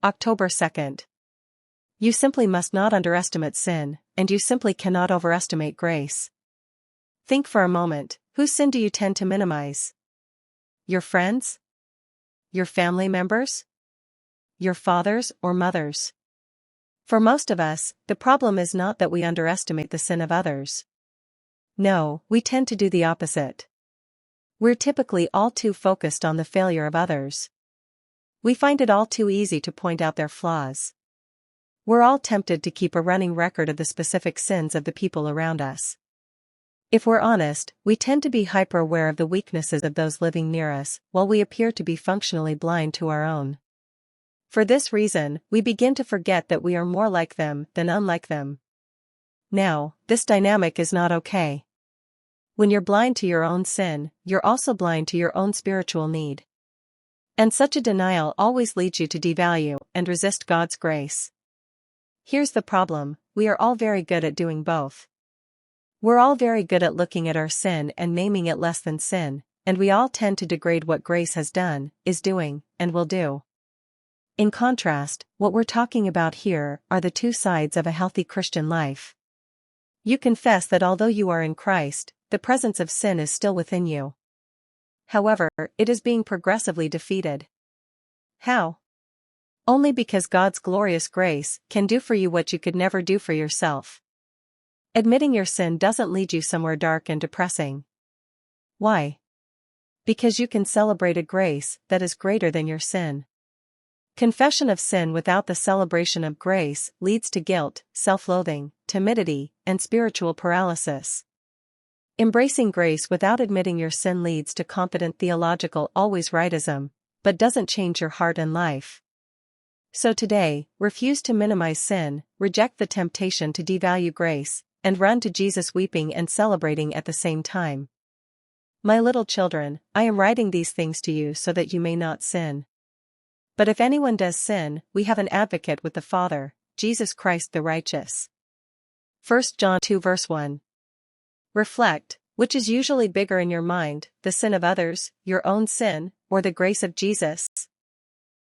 October 2nd. You simply must not underestimate sin, and you simply cannot overestimate grace. Think for a moment, whose sin do you tend to minimize? Your friends? Your family members? Your fathers or mothers? For most of us, the problem is not that we underestimate the sin of others. No, we tend to do the opposite. We're typically all too focused on the failure of others. We find it all too easy to point out their flaws. We're all tempted to keep a running record of the specific sins of the people around us. If we're honest, we tend to be hyper-aware of the weaknesses of those living near us, while we appear to be functionally blind to our own. For this reason, we begin to forget that we are more like them than unlike them. Now, this dynamic is not okay. When you're blind to your own sin, you're also blind to your own spiritual need. And such a denial always leads you to devalue and resist God's grace. Here's the problem: we are all very good at doing both. We're all very good at looking at our sin and naming it less than sin, and we all tend to degrade what grace has done, is doing, and will do. In contrast, what we're talking about here are the two sides of a healthy Christian life. You confess that although you are in Christ, the presence of sin is still within you. However, it is being progressively defeated. How? Only because God's glorious grace can do for you what you could never do for yourself. Admitting your sin doesn't lead you somewhere dark and depressing. Why? Because you can celebrate a grace that is greater than your sin. Confession of sin without the celebration of grace leads to guilt, self-loathing, timidity, and spiritual paralysis. Embracing grace without admitting your sin leads to confident theological always-rightism, but doesn't change your heart and life. So today, refuse to minimize sin, reject the temptation to devalue grace, and run to Jesus weeping and celebrating at the same time. My little children, I am writing these things to you so that you may not sin. But if anyone does sin, we have an advocate with the Father, Jesus Christ the righteous. 1 John 2 verse 1. Reflect, which is usually bigger in your mind, the sin of others, your own sin, or the grace of Jesus?